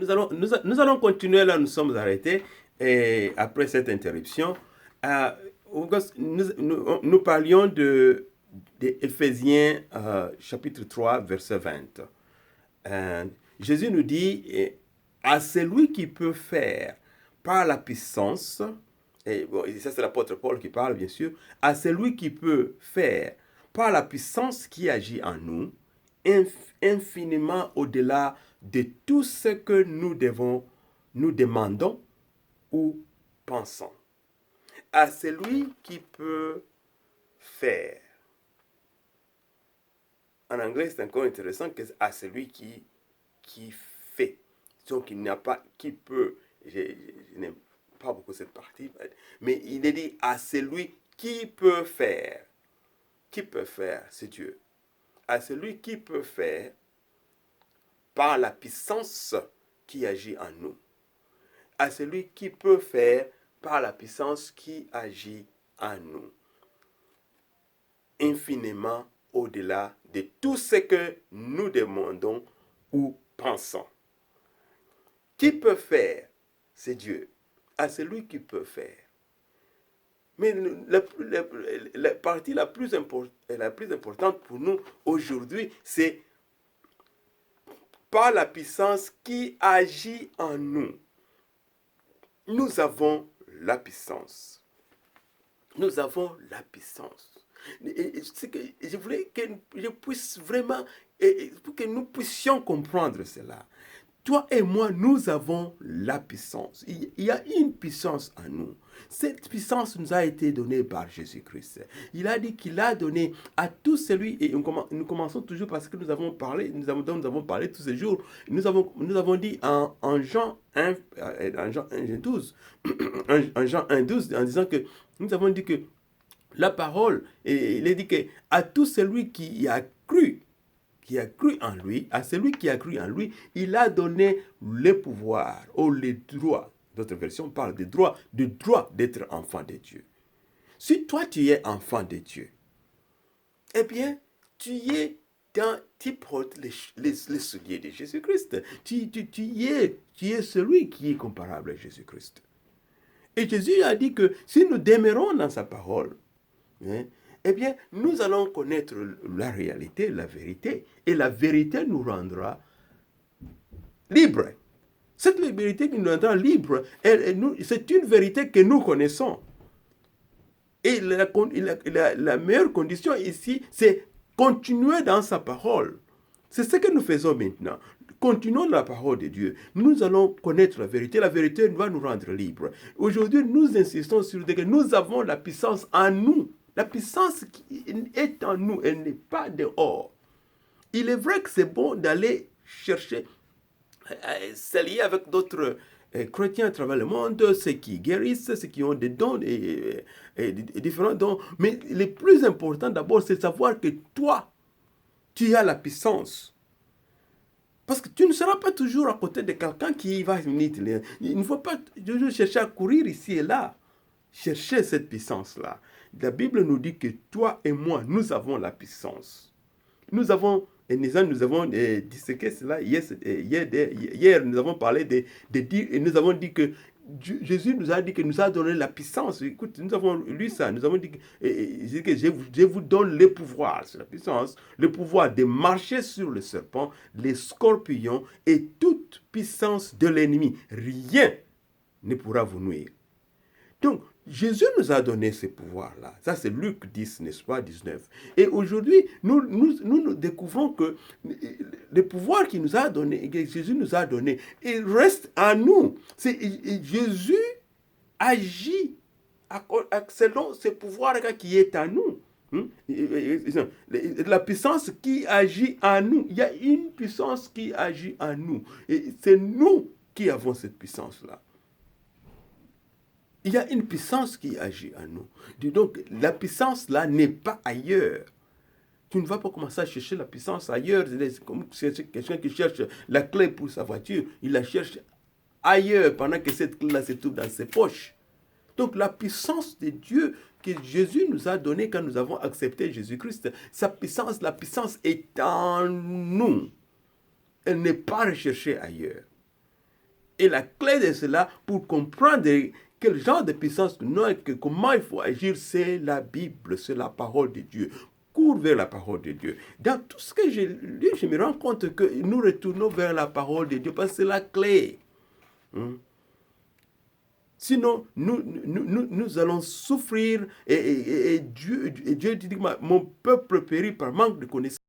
nous allons continuer là où nous sommes arrêtés. Et après cette interruption, nous parlions de Éphésiens chapitre 3, verset 20. Jésus nous dit, à celui qui peut faire par la puissance, et bon, ça c'est l'apôtre Paul qui parle bien sûr, à celui qui peut faire par la puissance qui agit en nous, infiniment au-delà de tout ce que nous demandons ou pensons. À celui qui peut faire. En anglais, c'est encore intéressant que à celui qui fait. Donc, il n'y a pas qui peut. Je n'aime pas beaucoup cette partie, mais il est dit à celui qui peut faire. Qui peut faire, c'est Dieu. À celui qui peut faire par la puissance qui agit en nous. À celui qui peut faire par la puissance qui agit en nous. Infiniment au-delà de tout ce que nous demandons ou pensons. Qui peut faire? C'est Dieu. À celui qui peut faire. Mais la partie la plus importante pour nous aujourd'hui, c'est par la puissance qui agit en nous. Nous avons la puissance. Nous avons la puissance. Je voulais que je puisse vraiment, pour que nous puissions comprendre cela. Toi et moi, nous avons la puissance. Il y a une puissance en nous. Cette puissance nous a été donnée par Jésus-Christ. Il a dit qu'il a donné à tout celui, et nous commençons toujours parce que nous avons parlé tous ces jours. Nous avons dit en Jean 1, en Jean 1, 12, en Jean 1, 12, en disant que nous avons dit que la parole, et il est dit que à tout celui qui a cru en lui, à celui qui a cru en lui, il a donné le pouvoir, ou les droits. D'autres versions parlent de droit d'être enfant de Dieu. Si toi tu es enfant de Dieu, eh bien, tu portes les souliers de Jésus-Christ. Tu es celui qui est comparable à Jésus-Christ. Et Jésus a dit que si nous demeurons dans sa parole, eh bien, nous allons connaître la réalité, la vérité. Et la vérité nous rendra libres. Cette vérité qui nous rendra libres, c'est une vérité que nous connaissons. Et la meilleure condition ici, c'est continuer dans sa parole. C'est ce que nous faisons maintenant. Continuons la parole de Dieu. Nous allons connaître la vérité. La vérité va nous rendre libres. Aujourd'hui, nous insistons sur que nous avons la puissance en nous. La puissance qui est en nous, elle n'est pas dehors. Il est vrai que c'est bon d'aller chercher, s'allier avec d'autres chrétiens à travers le monde, ceux qui guérissent, ceux qui ont des dons et différents dons. Mais le plus important d'abord, c'est de savoir que toi, tu as la puissance. Parce que tu ne seras pas toujours à côté de quelqu'un qui va venir. Il ne faut pas toujours chercher à courir ici et là. Chercher cette puissance-là. La Bible nous dit que toi et moi, nous avons la puissance. Nous avons disséqué cela hier, nous avons parlé et nous avons dit que Jésus nous a dit qu'il nous a donné la puissance. Écoute, nous avons lu ça, nous avons dit que je vous donne le pouvoir, c'est la puissance, le pouvoir de marcher sur le serpent, les scorpions et toute puissance de l'ennemi. Rien ne pourra vous nuire. Donc, Jésus nous a donné ce pouvoir-là. Ça, c'est Luc 10, n'est-ce pas, 19. Et aujourd'hui, nous découvrons que le pouvoir qu'il nous a donné, que Jésus nous a donné, il reste en nous. Jésus agit selon ce pouvoir-là qui est en nous. La puissance qui agit en nous. Il y a une puissance qui agit en nous. Et c'est nous qui avons cette puissance-là. Il y a une puissance qui agit en nous. Donc, la puissance là n'est pas ailleurs. Tu ne vas pas commencer à chercher la puissance ailleurs. C'est comme quelqu'un qui cherche la clé pour sa voiture. Il la cherche ailleurs pendant que cette clé-là se trouve dans ses poches. Donc, la puissance de Dieu que Jésus nous a donnée quand nous avons accepté Jésus-Christ, la puissance est en nous. Elle n'est pas recherchée ailleurs. Et la clé de cela, pour comprendre quel genre de puissance nous avons et comment il faut agir, c'est la Bible, c'est la parole de Dieu. Cours vers la parole de Dieu. Dans tout ce que j'ai lu, je me rends compte que nous retournons vers la parole de Dieu parce que c'est la clé. Sinon, nous allons souffrir et Dieu dit, mon peuple périt par manque de connaissance.